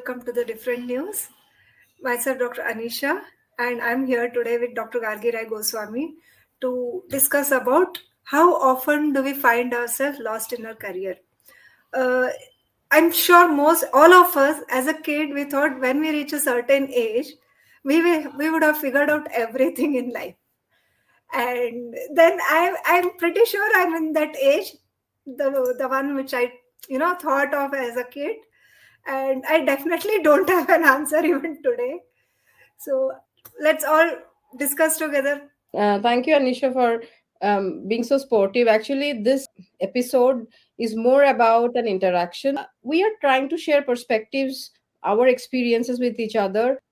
welcome to the Different News. Myself, Dr. Anisha, and I'm here today with Dr. Gargi Rai Goswami to discuss about how often do we find ourselves lost in our career. Uh, I'm sure all of us, as a kid, we thought when we reach a certain age, we would have figured out everything in life. And then I'm pretty sure I'm in that age, the one which I thought of as a kid, and I definitely don't have an answer even today. So let's all discuss together. Thank you, Anisha, for being so sportive. Actually, this episode is more about an interaction. We are trying to share perspectives, our experiences with each other.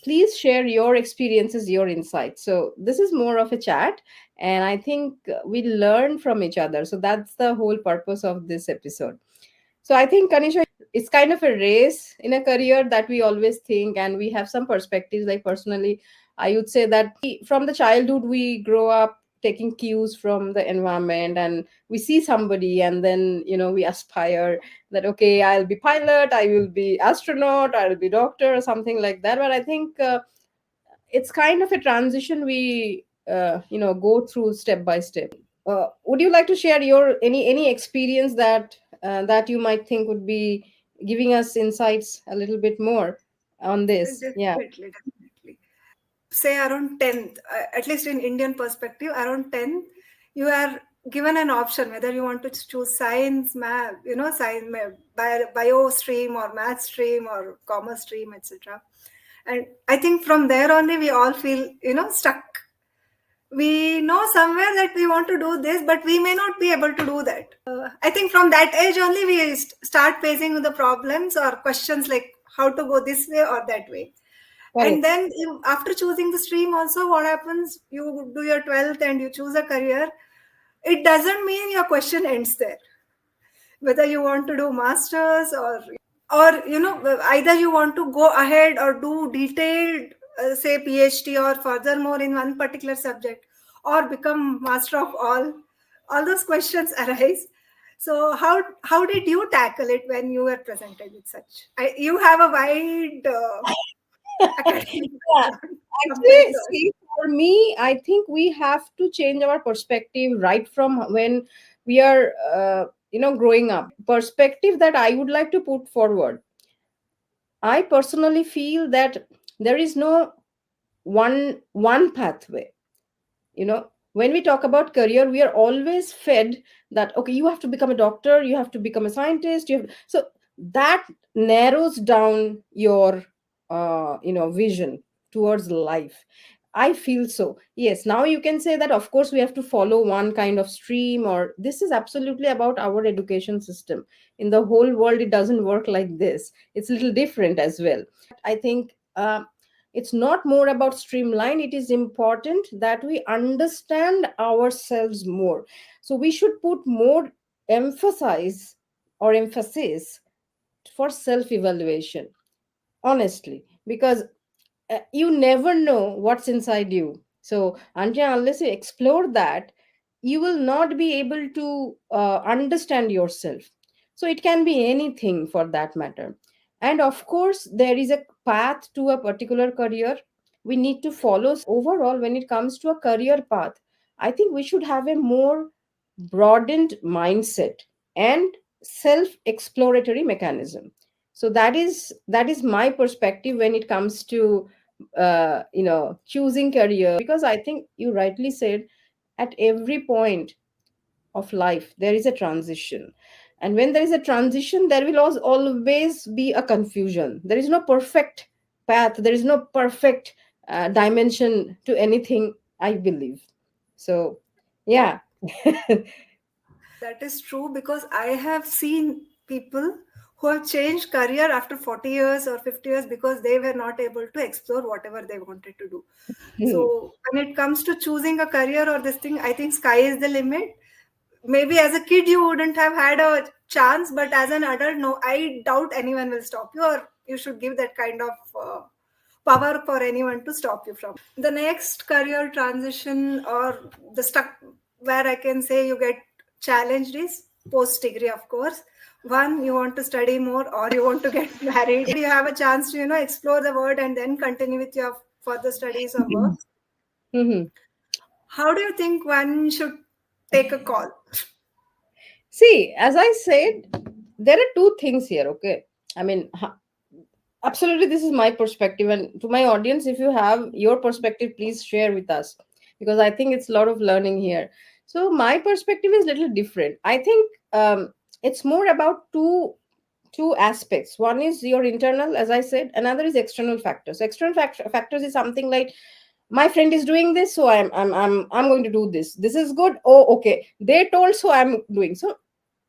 Please share your experiences, your insights. So, this is more of a chat, and I think we learn from each other. So, that's the whole purpose of this episode. So, I think, Anisha, it's kind of a race in a career that we always think, and we have some perspectives. Like, personally, I would say that from the childhood, we grow up taking cues from the environment, and we see somebody, and then, we aspire that, okay, I'll be pilot, I will be astronaut, I'll be doctor, or something like that. But I think it's kind of a transition we, go through step by step. Would you like to share your any experience that you might think would be giving us insights a little bit more on this? Yeah. Definitely. Say around 10th, at least in Indian perspective, around 10th, you are given an option whether you want to choose science, math, bio stream or math stream or commerce stream, etc. And I think from there only we all feel, stuck. We know somewhere that we want to do this, but we may not be able to do that. I think from that age only we start facing the problems or questions like how to go this way or that way. And Correct. then after choosing the stream also, what happens? You do your 12th and you choose a career. It doesn't mean your question ends there. Whether you want to do masters or either you want to go ahead or do detailed say PhD or furthermore in one particular subject or become master of all those questions arise. So how did you tackle it when you were presented with such? You have a wide academic Yeah. background compared Actually, to us. see, for me, I think we have to change our perspective right from when we are, growing up. Perspective that I would like to put forward. I personally feel that there is no one pathway. When we talk about career, we are always fed that, okay, you have to become a doctor, you have to become a scientist. So that narrows down your, vision towards life. I feel so. Yes, now you can say that, of course, we have to follow one kind of stream, or this is absolutely about our education system. In the whole world, it doesn't work like this. It's a little different as well. I think it's not more about streamline. It is important that we understand ourselves more. So we should put more emphasis for self evaluation, honestly, because you never know what's inside you. So until unless you explore that, you will not be able to understand yourself. So it can be anything for that matter. And of course, there is a path to a particular career we need to follow. Overall, when it comes to a career path, I think we should have a more broadened mindset and self exploratory mechanism. So that is my perspective when it comes to choosing career, because I think you rightly said, at every point of life there is a transition, and when there is a transition there will always be a confusion. There is no perfect path, there is no perfect dimension to anything, I believe. So yeah. That is true because I have seen people who have changed career after 40 years or 50 years because they were not able to explore whatever they wanted to do. So when it comes to choosing a career or this thing, I think sky is the limit. Maybe as a kid you wouldn't have had a chance, but as an adult, no, I doubt anyone will stop you, or you should give that kind of power for anyone to stop you from. The next career transition or the stuck where I can say you get challenged is post degree, of course. One, you want to study more or you want to get married. You have a chance to, explore the world and then continue with your further studies or work. Mhm. How do you think one should take a call? See, as I said, there are two things here, okay? I mean, absolutely, this is my perspective. And to my audience, if you have your perspective, please share with us because I think it's a lot of learning here. So, my perspective is a little different. I think it's more about two aspects. One is your internal, as I said, another is external factors. External factors is something like my friend is doing this, so I'm going to do this. This is good. Oh, okay. They told, so I'm doing. So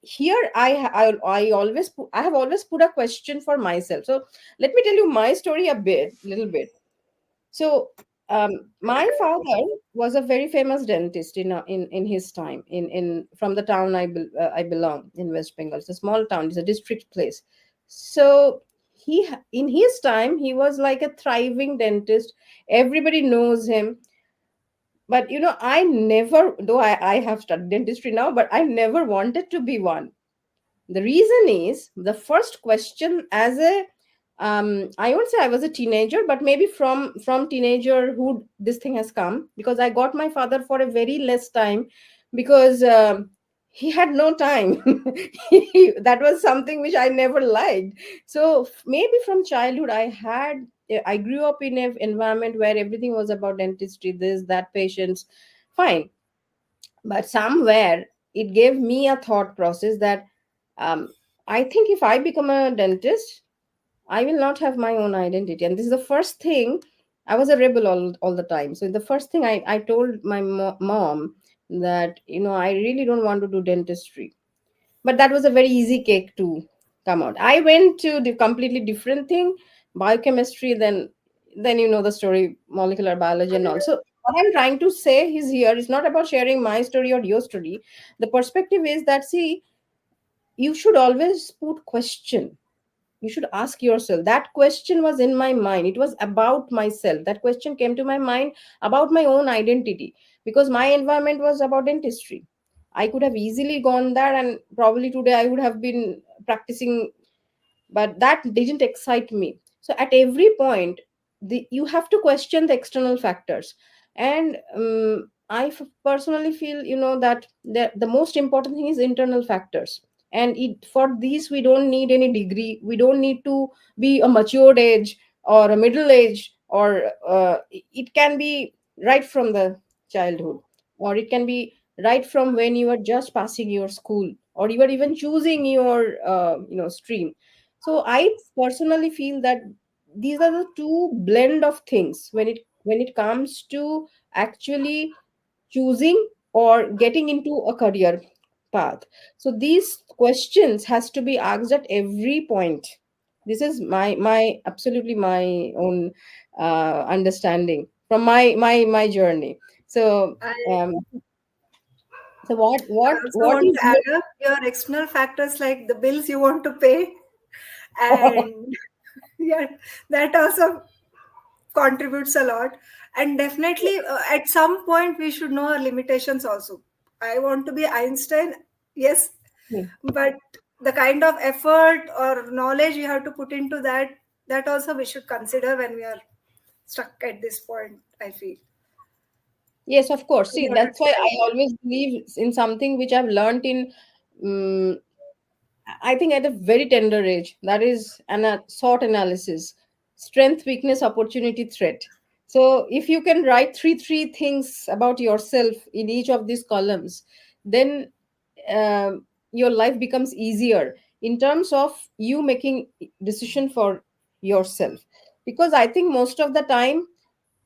here I always I have always put a question for myself. So let me tell you my story a little bit. So my father was a very famous dentist in his time in from the town I belong in West Bengal. It's a small town. It's a district place. So in his time he was like a thriving dentist. Everybody knows him. But I never, though I have studied dentistry now, but I never wanted to be one. The reason is the first question as a I won't say I was a teenager, but maybe from teenagerhood this thing has come because I got my father for a very less time because he had no time. That was something which I never liked. So maybe from childhood I grew up in an environment where everything was about dentistry, this, that, patients, fine. But somewhere it gave me a thought process that um, I think if I become a dentist, I will not have my own identity. And this is the first thing. I was a rebel all the time. So the first thing I told my mom that, I really don't want to do dentistry. But that was a very easy cake to come out. I went to the completely different thing, biochemistry, then you know the story, molecular biology and all. So what I'm trying to say is here is not about sharing my story or your story. The perspective is that, see, you should always put question. You should ask yourself. That question was in my mind. It was about myself. That question came to my mind about my own identity because my environment was about dentistry. I could have easily gone there and probably today I would have been practicing, but that didn't excite me. So at every point you have to question the external factors. And personally feel that the most important thing is internal factors. And for these we don't need any degree, we don't need to be a matured age or a middle age, or it can be right from the childhood, or it can be right from when you are just passing your school, or you are even choosing your stream. So I personally feel that these are the two blend of things when it comes to actually choosing or getting into a career path. So these questions has to be asked at every point. This is my absolutely my own understanding from my journey. So I so also what want is to your add up your external factors like the bills you want to pay, and yeah, that also contributes a lot. And definitely, at some point, we should know our limitations also. I want to be Einstein, yes, but the kind of effort or knowledge we have to put into that, that also we should consider when we are stuck at this point, I feel. Yes, of course. You See, wanted that's to why say? I always believe in something which I've learned in, um, I think, at a very tender age. That is SWOT analysis: strength, weakness, opportunity, threat. So, if you can write three things about yourself in each of these columns, then your life becomes easier in terms of you making decision for yourself. Because I think most of the time,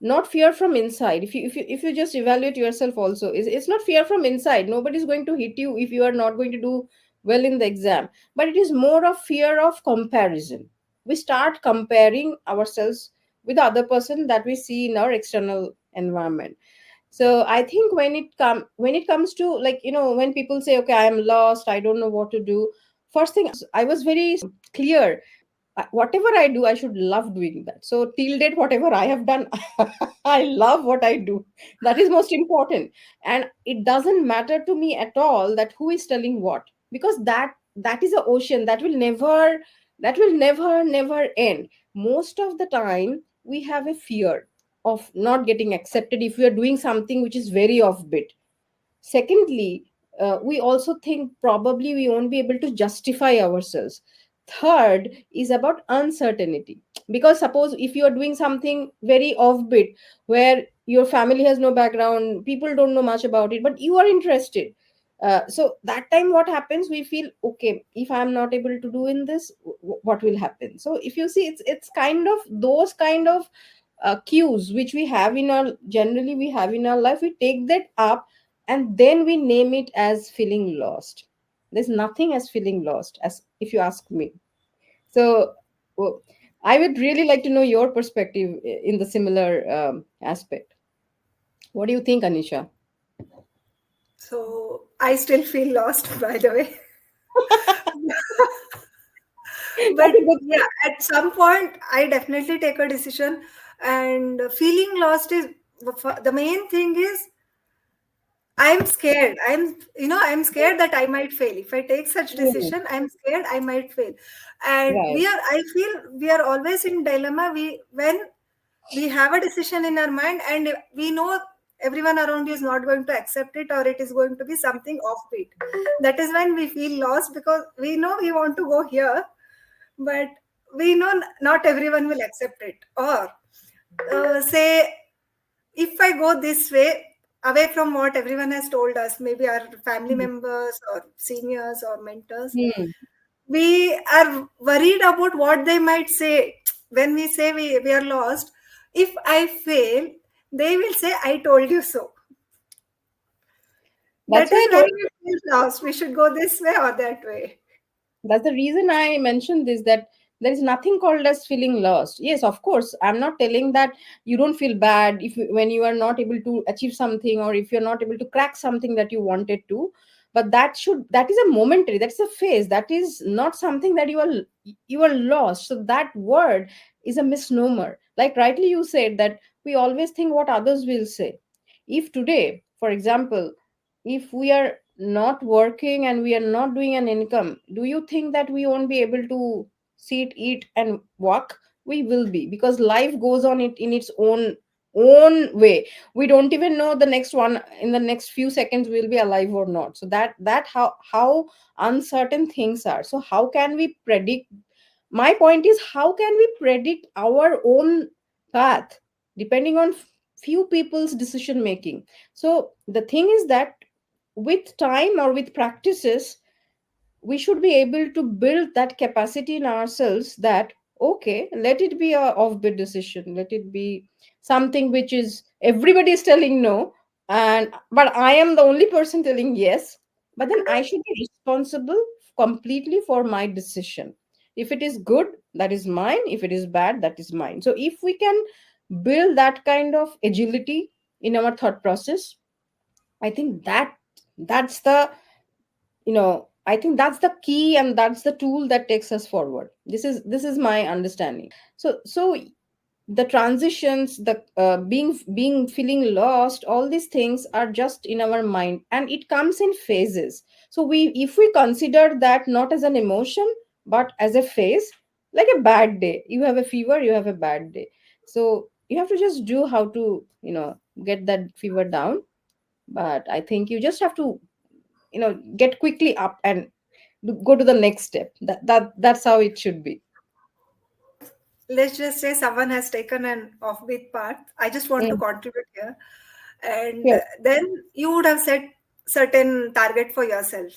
not fear from inside, if you just evaluate yourself also, it's not fear from inside. Nobody's going to hit you if you are not going to do well in the exam, but it is more of fear of comparison. We start comparing ourselves with the other person that we see in our external environment. So I think when it comes to, like, when people say, okay, I am lost, I don't know what to do, first thing I was very clear, whatever I do, I should love doing that. So till date, whatever I have done, I love what I do. That is most important. And it doesn't matter to me at all that who is telling what, because that is an ocean that will never end. Most of the time we have a fear of not getting accepted if we are doing something which is very offbeat. Secondly, we also think probably we won't be able to justify ourselves. Third is about uncertainty, because suppose if you are doing something very offbeat, where your family has no background, people don't know much about it, but you are interested. So that time what happens, we feel, okay, if I am not able to do in this, what will happen? So if you see, it's kind of those kind of cues which we have in our, generally we have in our life, we take that up, and then we name it as feeling lost. There's nothing as feeling lost, as if you ask me. So well, I would really like to know your perspective in the similar aspect. What do you think, Anisha? So I still feel lost, by the way. That's But a good yeah, at some point, I definitely take a decision. And feeling lost is the main thing is I'm scared. I'm scared that I might fail. If I take such thing. decision, I'm scared I might fail. And Right. I feel we are always in dilemma. When we have a decision in our mind and we know everyone around you is not going to accept it, or it is going to be something offbeat. That is when we feel lost, because we know we want to go here, but we know not everyone will accept it. Or say, if I go this way, away from what everyone has told us, maybe our family members or seniors or mentors, Hmm. we are worried about what they might say. When we say we are lost, if I fail, they will say, I told you so. That's That why is I when told. we feel lost. We should go this way or that way. That's the reason I mentioned this, that there is nothing called as feeling lost. Yes, of course, I'm not telling that you don't feel bad if when you are not able to achieve something, or if you're not able to crack something that you wanted to. But that is a momentary, that's a phase, that is not something that you are lost. So that word is a misnomer. Like rightly you said, that we always think what others will say. If today, for example, if we are not working and we are not doing an income, do you think that we won't be able to sit, eat, and walk? We will be, because life goes on it in its own way. We don't even know the next one, in the next few seconds we'll be alive or not. So that how uncertain things are. So how can we predict? My point is, how can we predict our own path depending on few people's decision making? So the thing is that with time or with practices, we should be able to build that capacity in ourselves, that okay, let it be a offbeat decision, let it be something which is everybody is telling no, and but I am the only person telling yes. But then I should be responsible completely for my decision. If it is good, that is mine. If it is bad, that is mine. So if we can build that kind of agility in our thought process, I think that's the, I think that's the key, and that's the tool that takes us forward. This is my understanding. So the transitions, the being feeling lost, all these things are just in our mind, and it comes in phases. So we if we consider that not as an emotion, but as a phase, like a bad day, you have a fever, you have a bad day. So you have to just do how to, get that fever down. But I think you just have to, get quickly up and go to the next step. That's how it should be. Let's just say someone has taken an offbeat path. I just want to Mm, contribute here. And yes. then you would have set certain target for yourself,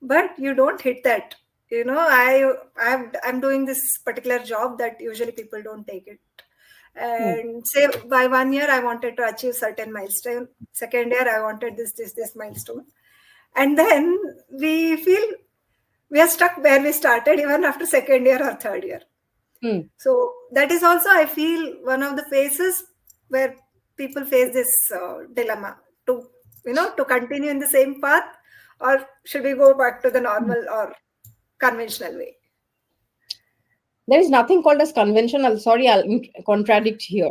but you don't hit that. I'm doing this particular job that usually people don't take it. Mm, And say by 1 year, I wanted to achieve certain milestone. Second year, I wanted this milestone. And then we feel we are stuck where we started, even after second year or third year. mm. So that is also, I feel, one of the phases where people face this dilemma to, to continue in the same path, or should we go back to the normal or conventional way? There is nothing called as conventional. Sorry, I'll contradict here.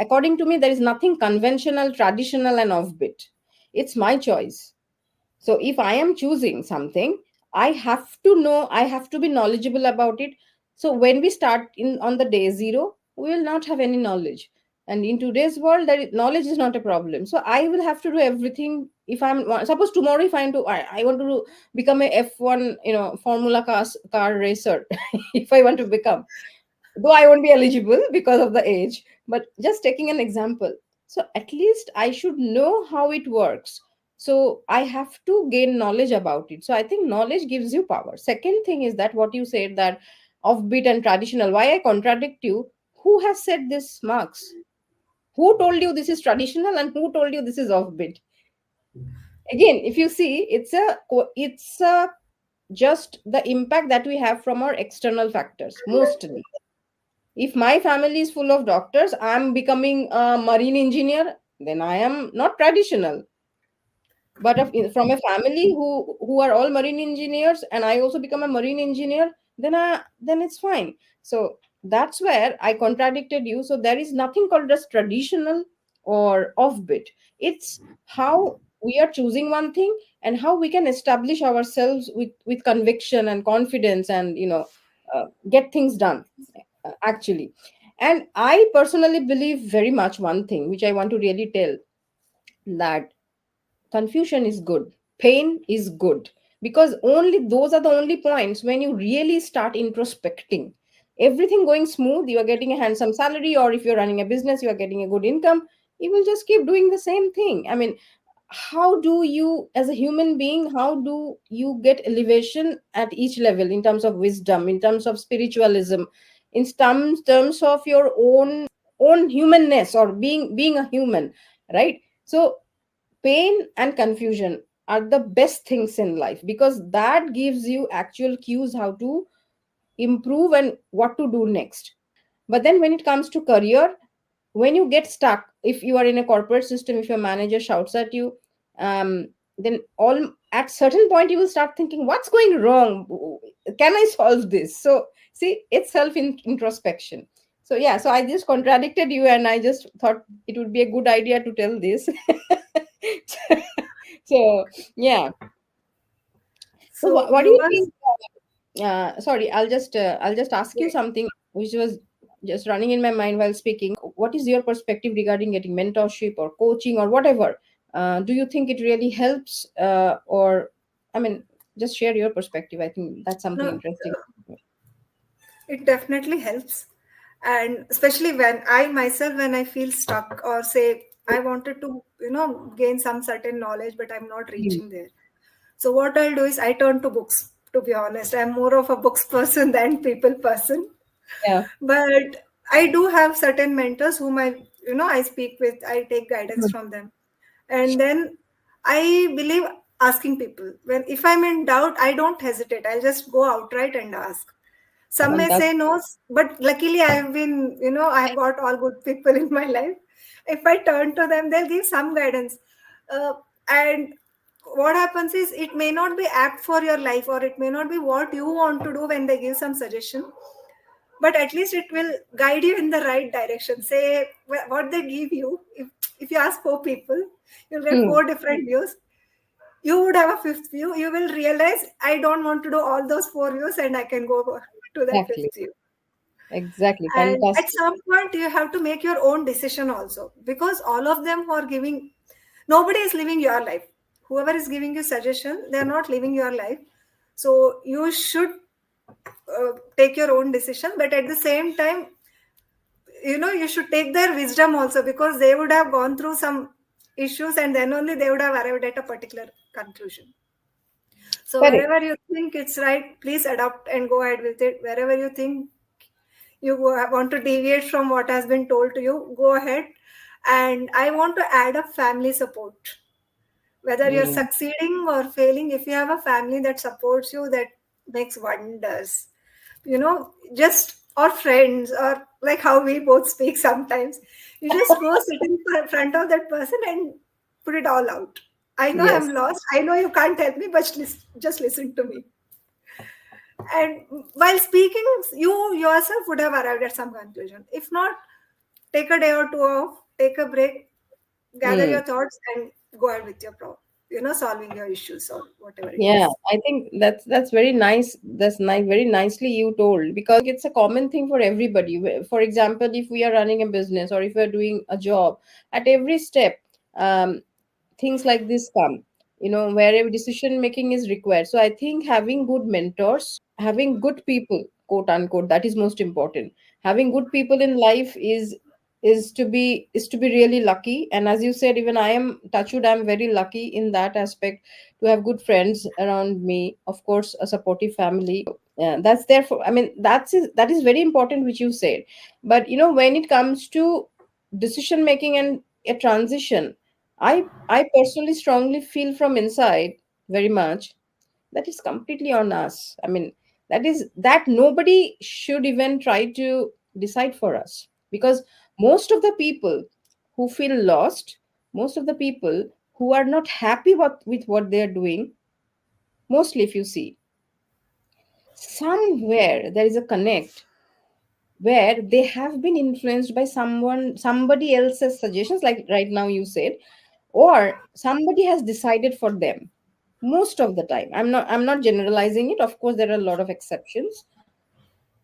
According to me, there is nothing conventional, traditional, and offbeat. It's my choice. So if I am choosing something, I have to know, I have to be knowledgeable about it. So when we start in on the day zero, we will not have any knowledge. And in today's world, knowledge is not a problem. So I will have to do everything. If I'm suppose tomorrow, if I want to become a F1, Formula car racer, if I want to become, though I won't be eligible because of the age, but just taking an example. So at least I should know how it works. So I have to gain knowledge about it. So I think knowledge gives you power. Second thing is that what you said, that offbeat and traditional. Why I contradict you? Who has said this, Marx? Who told you this is traditional and who told you this is offbeat? Again, if you see, it's a just the impact that we have from our external factors mostly. If my family is full of doctors, I'm becoming a marine engineer, then I am not traditional. But from a family who are all marine engineers, and I also become a marine engineer, then it's fine. So that's where I contradicted you. So there is nothing called as traditional or offbeat. It's how we are choosing one thing and how we can establish ourselves with conviction and confidence, and get things done, actually. And I personally believe very much one thing which I want to really tell, that confusion is good, pain is good, because only those are the only points when you really start introspecting. Everything going smooth, you are getting a handsome salary, or if you're running a business, you are getting a good income, you will just keep doing the same thing. I mean, how do you, as a human being, how do you get elevation at each level, in terms of wisdom, in terms of spiritualism, in terms of your own humanness, or being a human, right? So pain and confusion are the best things in life, because that gives you actual cues how to improve and what to do next. But then when it comes to career, when you get stuck, if you are in a corporate system, if your manager shouts at you, then all at certain point you will start thinking, what's going wrong, can I solve this? So see, it's introspection. So yeah, so I just contradicted you, and I just thought it would be a good idea to tell this. So yeah. So So what do you viewers, think? Sorry, I'll just ask you something which was just running in my mind while speaking. What is your perspective regarding getting mentorship or coaching or whatever? Do you think it really helps, or I mean, just share your perspective. I think that's something no, interesting. it definitely helps. And especially when I myself, when I feel stuck or say I wanted to, gain some certain knowledge, but I'm not Mm. reaching there. So what I'll do is I turn to books. To be honest, I'm more of a books person than people person. Yeah. But I do have certain mentors whom I speak with. I take guidance Good. from them, and then I believe asking people. When if I'm in doubt, I don't hesitate. I'll just go outright and ask. Some may say Fantastic. no, but luckily I've got all good people in my life. If I turn to them, they'll give some guidance. And what happens is it may not be apt for your life, or it may not be what you want to do when they give some suggestion, but at least it will guide you in the right direction. Say what they give you. If you ask four people, you'll get Hmm. four different views. You would have a fifth view. You will realize I don't want to do all those four views, and I can go to that Exactly. fifth view. Exactly. And at Fantastic. some point, you have to make your own decision also, because all of them who are giving, nobody is living your life. Whoever is giving you suggestion, they are not living your life. So you should take your own decision, but at the same time, you should take their wisdom also, because they would have gone through some issues, and then only they would have arrived at a particular conclusion. So Correct. wherever you think it's right, please adopt and go ahead with it. Wherever you think want to deviate from what has been told to you, go ahead. And I want to add up family support. Whether you're Mm. succeeding or failing, if you have a family that supports you, that makes wonders. Just or friends, or like how we both speak sometimes. You just go sit in front of that person and put it all out. I know I'm Yes. lost. I know you can't help me, but just listen to me. And while speaking, you yourself would have arrived at some conclusion. If not, take a day or two off, take a break, gather Mm. your thoughts, and go ahead with solving your issues or whatever it Yeah, is. I think that's very nice. That's nice, very nicely you told, because it's a common thing for everybody. For example, if we are running a business or if we are doing a job, at every step, um, things like this come, wherever decision making is required. So I think having good mentors, having good people, quote unquote, that is most important. Having good people in life is to be really lucky. And as you said, even I am touchwood, I'm very lucky in that aspect, to have good friends around me, of course a supportive family. That's there for, I mean, that is very important, which you said. But when it comes to decision making and a transition, I personally strongly feel from inside very much that is completely on us. I mean, that nobody should even try to decide for us, because most of the people who feel lost, most of the people who are not happy with what they are doing, mostly, if you see, somewhere there is a connect where they have been influenced by somebody else's suggestions, like right now you said, or somebody has decided for them. Most of the time, I'm not generalizing it, of course there are a lot of exceptions.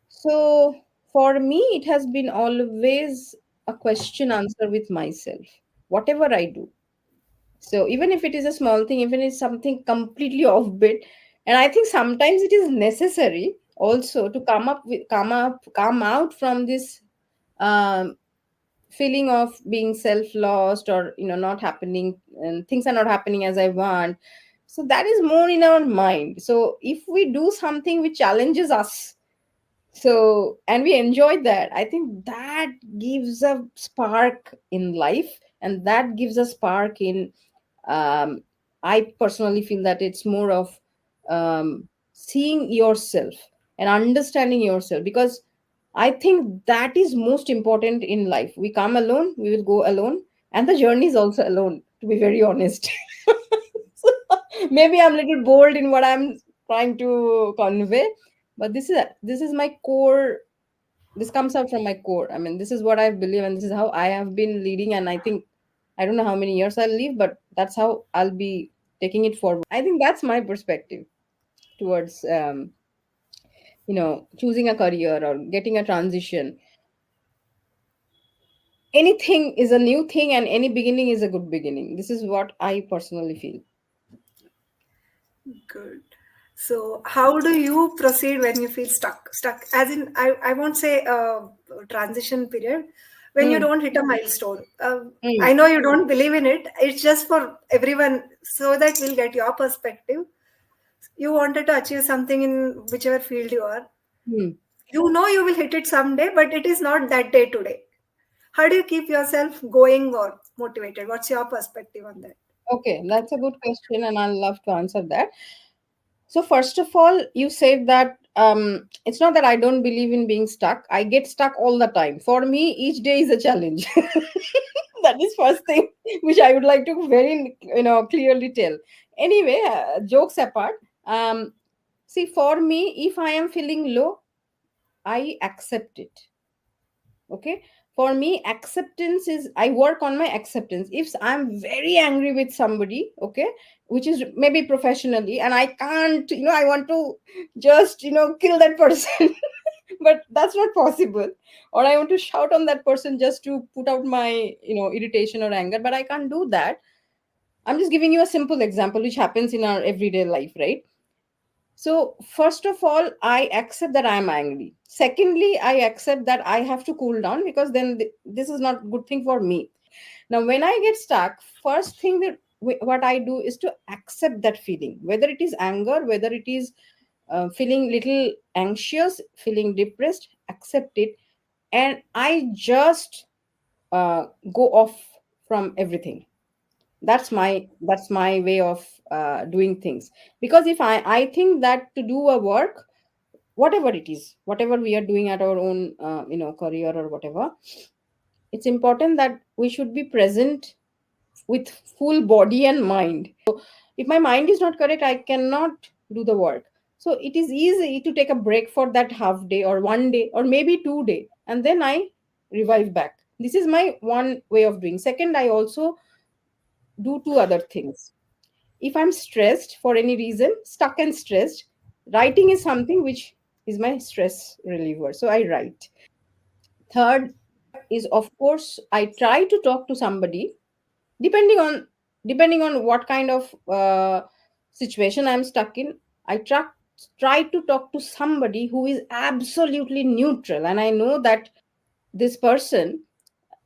So for me, it has been always a question answer with myself, whatever I do. So even if it is a small thing, even if it's something completely offbeat, and I think sometimes it is necessary also to come out from this um, feeling of being self lost, or not happening, and things are not happening as I want. So that is more in our mind. So if we do something which challenges us, so and we enjoy that, I think that gives a spark in life, and that gives a spark in, um, I personally feel that it's more of seeing yourself and understanding yourself, because I think that is most important in life. We come alone, we will go alone, and the journey is also alone, to be very honest. So, maybe I'm a little bold in what I'm trying to convey, but this is my core. This comes out from my core. I mean, this is what I believe, and this is how I have been leading. And I think I don't know how many years I'll live, but that's how I'll be taking it forward. I think that's my perspective towards choosing a career or getting a transition. Anything is a new thing, and any beginning is a good beginning. This is what I personally feel. Good. So, how do you proceed when you feel stuck? Stuck, as in, I won't say transition period, when you Hmm. don't hit a milestone. Hmm. I know you don't believe in it. It's just for everyone so that we'll get your perspective. You wanted to achieve something in whichever field you are. Hmm. You know you will hit it someday, but it is not that day today. How do you keep yourself going or motivated? What's your perspective on that? Okay, that's a good question, and I'll love to answer that. So first of all, you said that it's not that I don't believe in being stuck. I get stuck all the time. For me, each day is a challenge. That is first thing which I would like to very clearly tell. Anyway, jokes apart, see, for me, if I am feeling low, I accept it. Okay, for me, acceptance is, I work on my acceptance. If I'm very angry with somebody, okay, which is maybe professionally, and I can't, I want to just kill that person, but that's not possible, or I want to shout on that person just to put out my irritation or anger, but I can't do that. I'm just giving you a simple example which happens in our everyday life, right? So, first of all, I accept that I'm angry. Secondly, I accept that I have to cool down, because then this is not good thing for me. Now, when I get stuck, first thing that what I do is to accept that feeling, whether it is anger, whether it is feeling little anxious, feeling depressed, accept it, and I just go off from everything. That's my way of doing things, because if I think that to do a work, whatever it is, whatever we are doing at our own career or whatever, it's important that we should be present with full body and mind. If my mind is not correct, I cannot do the work. So it is easy to take a break for that half day or 1 day or maybe 2 day, and then I revive back. This is my one way of doing. Second, I also do two other things. if I'm stressed for any reason, stuck and stressed, writing is something which is my stress reliever. So I write. Third is, of course, I try to talk to somebody, depending on what kind of situation I'm stuck in. I try to talk to somebody who is absolutely neutral, and I know that this person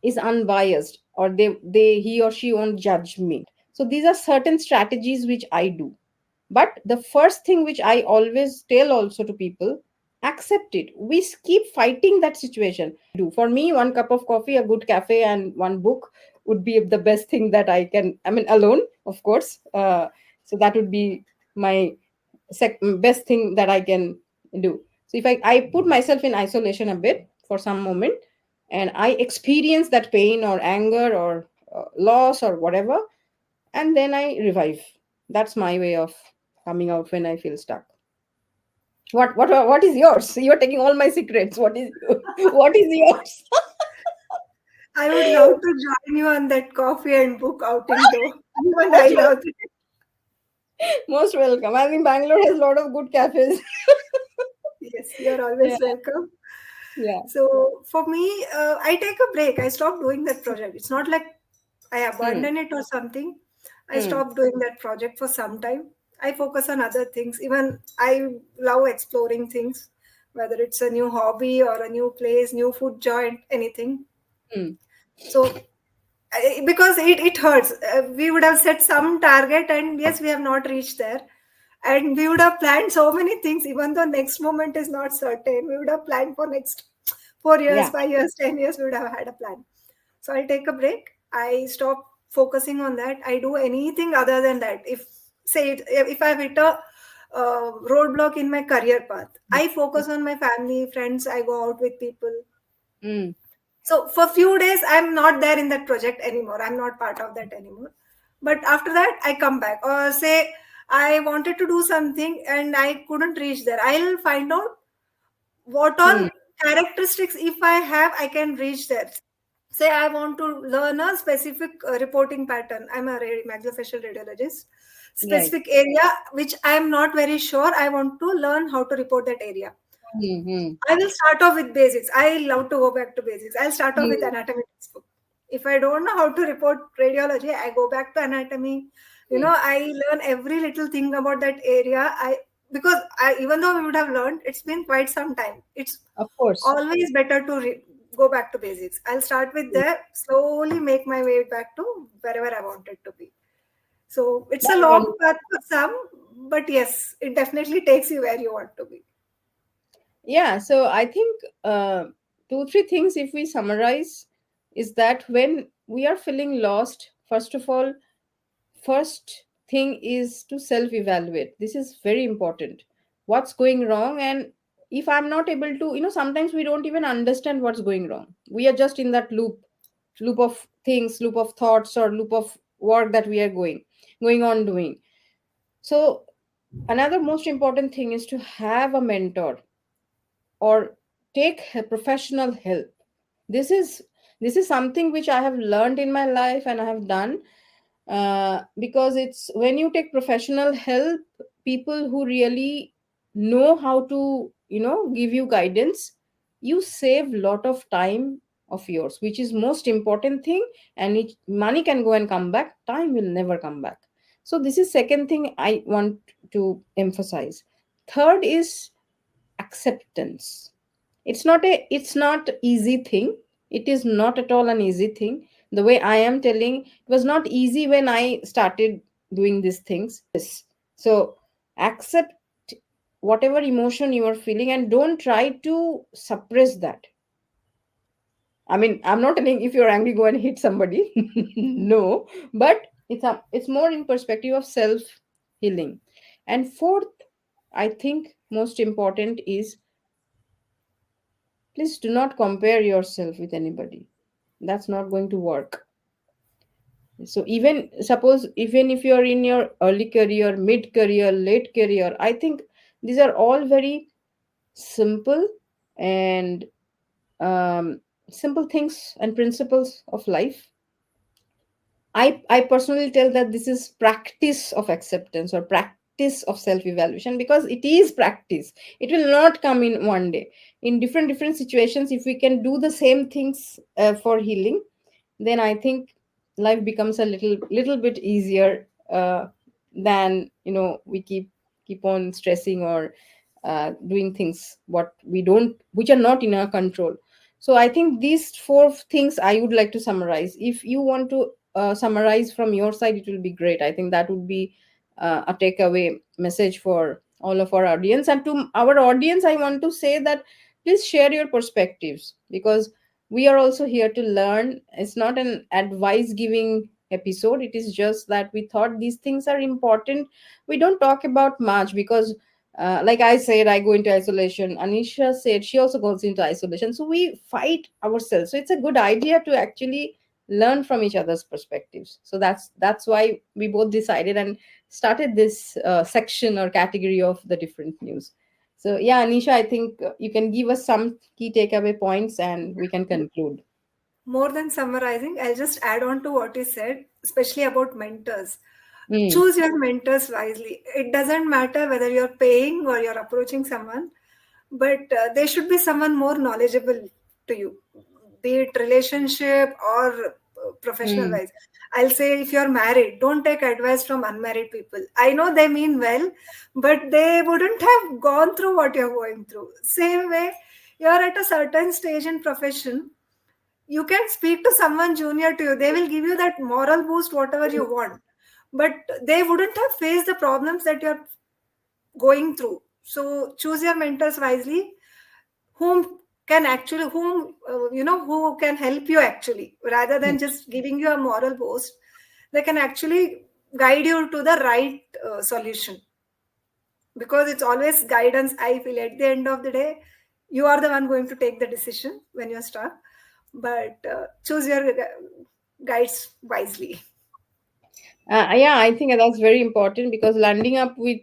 is unbiased, or they he or she won't judge me. So these are certain strategies which I do. But the first thing which I always tell also to people, accept it. We keep fighting that situation. Do for me, one cup of coffee, a good cafe, and one book would be the best thing that I can, I mean, alone, of course. So that would be my best thing that I can do. So if I put myself in isolation a bit for some moment, and I experience that pain or anger or loss or whatever, and then I revive. That's my way of coming out when I feel stuck. What is yours? You're taking all my secrets. What is what is yours? I would love to join you on that coffee and book outing though. Even I most love it. most welcome. I mean, Bangalore has a lot of good cafes. Yes, you're Yeah, always welcome. yeah. So for me, I take a break. I stop doing that project. It's not like I Hmm. abandon it or something. I Hmm. stop doing that project for some time. I focus on other things. Even I love exploring things, whether it's a new hobby or a new place, new food joint, anything. Hmm. So because it hurts. We would have set some target, and yes, we have not reached there. And we would have planned so many things, even though next moment is not certain. We would have planned for next 4 years, Yeah. 5 years, 10 years. We would have had a plan. So I'll take a break. I stop focusing on that. I do anything other than that. If say if I've hit a roadblock in my career path, I focus on my family, friends. I go out with people. Hmm. So for few days, I'm not there in that project anymore. I'm not part of that anymore. But after that, I come back. Or say I wanted to do something and I couldn't reach there. I'll find out what Hmm. all characteristics, if I have, I can reach there. Say I want to learn a specific reporting pattern. I'm a maxillofacial radiologist. Right. Specific area which I am not very sure. I want to learn how to report that area. Hmm. Hmm. I will start off with basics. I love to go back to basics. I'll start off with Hmm. anatomy textbook. If I don't know how to report radiology, I go back to anatomy. Hmm. I learn every little thing about that area. Because even though we would have learned, it's been quite some time. It's Of course. always better to go back to basics. I'll start with Hmm. there, slowly make my way back to wherever I wanted to be. So it's a That's long wonderful. path for some, but yes, it definitely takes you where you want to be. Yeah, so I think two, three things, if we summarize, is that when we are feeling lost, first of all, first thing is to self evaluate. This is very important. What's going wrong? And if I'm not able to, sometimes we don't even understand what's going wrong. We are just in that loop of things, loop of thoughts, or loop of work that we are going on doing. So, another most important thing is to have a mentor or take professional help. This is this is something which I have learned in my life and I have done, because it's when you take professional help, people who really know how to give you guidance, you save lot of time of yours, which is most important thing. And money can go and come back, time will never come back. So this is second thing I want to emphasize. Third is acceptance. It's not easy thing. It is not at all an easy thing. The way I am telling, it was not easy when I started doing these things. So accept whatever emotion you are feeling and don't try to suppress that. I mean, I'm not telling if you're angry go and hit somebody. No, but it's more in perspective of self healing. And fourth, I think most important is, please do not compare yourself with anybody. That's not going to work. So even suppose, even if you're in your early career, mid career, late career, I think these are all very simple and um, simple things and principles of life. I personally tell that this is practice of acceptance or practice of self evaluation, because it is practice. It will not come in one day. In different situations, if we can do the same things for healing, then I think life becomes a little bit easier, than we keep on stressing or doing things what we don't which are not in our control. So I think these four things I would like to summarize. If you want to summarize from your side, it will be great. I think that would be a takeaway message for all of our audience. And to our audience, I want to say that please share your perspectives, because we are also here to learn. It's not an advice giving episode. It is just that we thought these things are important. We don't talk about much because, like I said, I go into isolation. Anisha said she also goes into isolation. So we fight ourselves. So it's a good idea to actually learn from each other's perspectives. So that's why we both decided and started this section or category of the different news. So yeah, Anisha, I think you can give us some key takeaway points and we can conclude. More than summarizing, I'll just add on to what you said, especially about mentors. Mm, Choose your mentors wisely. It doesn't matter whether you're paying or you're approaching someone, but they should be someone more knowledgeable to you, be it relationship or professional mm, wise. I'll say if you're married, don't take advice from unmarried people. I know they mean well, but they wouldn't have gone through what you're going through. Same way, you're at a certain stage in profession, you can speak to someone junior to you. They will give you that moral boost, whatever you want, but they wouldn't have faced the problems that you're going through. So choose your mentors wisely, whom can actually whom who can help you actually, rather mm. than just giving you a moral boost. They can actually guide you to the right solution, because it's always guidance. I feel at the end of the day, you are the one going to take the decision when you're stuck, but choose your guides wisely. Yeah, I think that's very important, because landing up with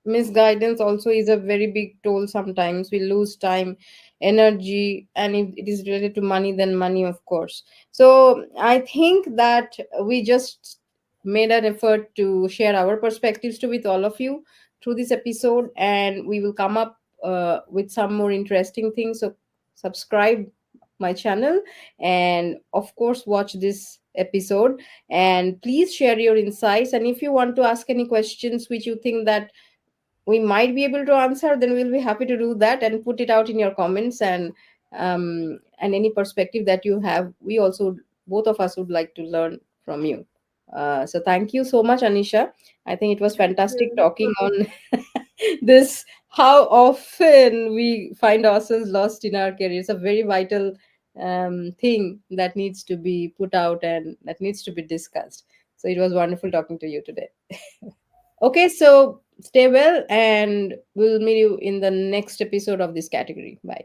misguidance also is a very big toll. Sometimes we lose time, energy, and if it is related to money, then money, of course. So I think that we just made an effort to share our perspectives to with all of you through this episode, and we will come up with some more interesting things. So subscribe my channel, and of course watch this episode, and please share your insights. And if you want to ask any questions which you think that we might be able to answer, then we'll be happy to do that and put it out in your comments. And any perspective that you have, we also, both of us, would like to learn from you. So thank you so much, Anisha. I think it was Thank fantastic you. talking on this, how often we find ourselves lost in our career. It's a very vital thing that needs to be put out and that needs to be discussed. So it was wonderful talking to you today. Okay, so stay well, and we'll meet you in the next episode of this category. Bye.